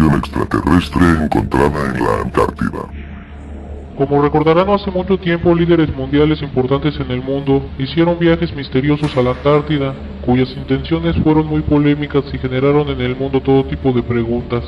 civilización extraterrestre encontrada en la Antártida. Como recordarán, hace mucho tiempo líderes mundiales importantes en el mundo hicieron viajes misteriosos a la Antártida, cuyas intenciones fueron muy polémicas y generaron en el mundo todo tipo de preguntas.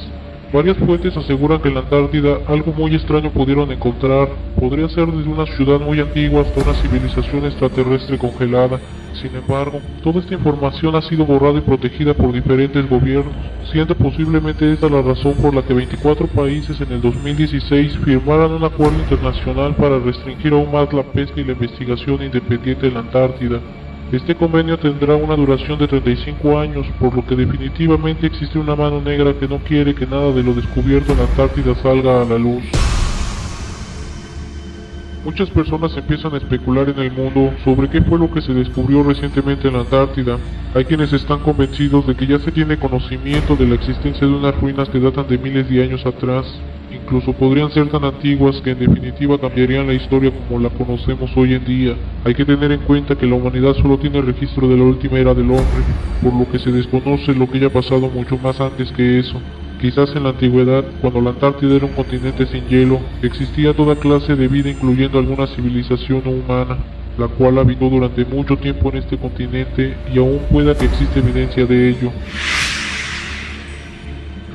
Varias fuentes aseguran que en la Antártida algo muy extraño pudieron encontrar. Podría ser desde una ciudad muy antigua hasta una civilización extraterrestre congelada. Sin embargo, toda esta información ha sido borrada y protegida por diferentes gobiernos, siendo posiblemente esta la razón por la que 24 países en el 2016 firmaran un acuerdo internacional para restringir aún más la pesca y la investigación independiente en la Antártida. Este convenio tendrá una duración de 35 años, por lo que definitivamente existe una mano negra que no quiere que nada de lo descubierto en la Antártida salga a la luz. Muchas personas empiezan a especular en el mundo sobre qué fue lo que se descubrió recientemente en la Antártida. Hay quienes están convencidos de que ya se tiene conocimiento de la existencia de unas ruinas que datan de miles de años atrás. Incluso podrían ser tan antiguas que en definitiva cambiarían la historia como la conocemos hoy en día. Hay que tener en cuenta que la humanidad solo tiene registro de la última era del hombre, por lo que se desconoce lo que haya pasado mucho más antes que eso. Quizás en la antigüedad, cuando la Antártida era un continente sin hielo, existía toda clase de vida incluyendo alguna civilización no humana, la cual habitó durante mucho tiempo en este continente y aún pueda que existe evidencia de ello.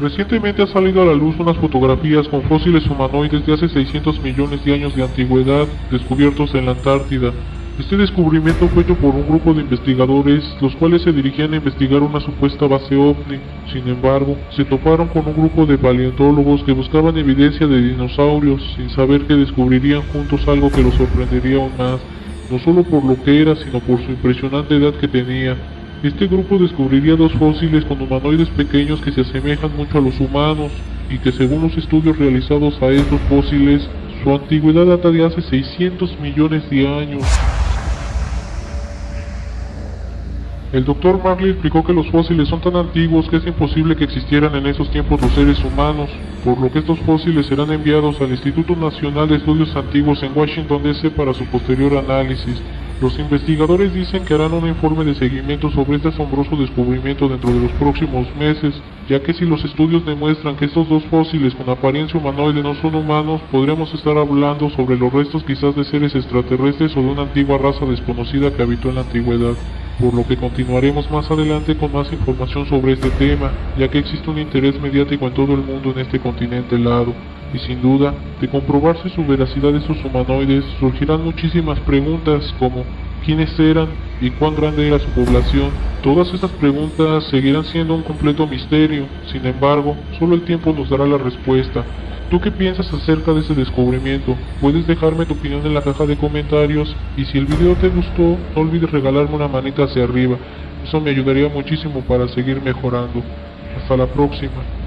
Recientemente ha salido a la luz unas fotografías con fósiles humanoides de hace 600 millones de años de antigüedad descubiertos en la Antártida. Este descubrimiento fue hecho por un grupo de investigadores, los cuales se dirigían a investigar una supuesta base ovni. Sin embargo, se toparon con un grupo de paleontólogos que buscaban evidencia de dinosaurios, sin saber que descubrirían juntos algo que los sorprendería aún más, no solo por lo que era, sino por su impresionante edad que tenía. Este grupo descubriría dos fósiles con humanoides pequeños que se asemejan mucho a los humanos, y que según los estudios realizados a estos fósiles, su antigüedad data de hace 600 millones de años. El Dr. Marley explicó que los fósiles son tan antiguos que es imposible que existieran en esos tiempos los seres humanos, por lo que estos fósiles serán enviados al Instituto Nacional de Estudios Antiguos en Washington D.C. para su posterior análisis. Los investigadores dicen que harán un informe de seguimiento sobre este asombroso descubrimiento dentro de los próximos meses, ya que si los estudios demuestran que estos dos fósiles con apariencia humanoide no son humanos, podríamos estar hablando sobre los restos quizás de seres extraterrestres o de una antigua raza desconocida que habitó en la antigüedad. Por lo que continuaremos más adelante con más información sobre este tema, ya que existe un interés mediático en todo el mundo en este continente helado. Y sin duda, de comprobarse su veracidad de estos humanoides, surgirán muchísimas preguntas como ¿quiénes eran y cuán grande era su población? Todas estas preguntas seguirán siendo un completo misterio, sin embargo, solo el tiempo nos dará la respuesta. ¿Tú qué piensas acerca de este descubrimiento? Puedes dejarme tu opinión en la caja de comentarios, y si el video te gustó, no olvides regalarme una manita hacia arriba, eso me ayudaría muchísimo para seguir mejorando. Hasta la próxima.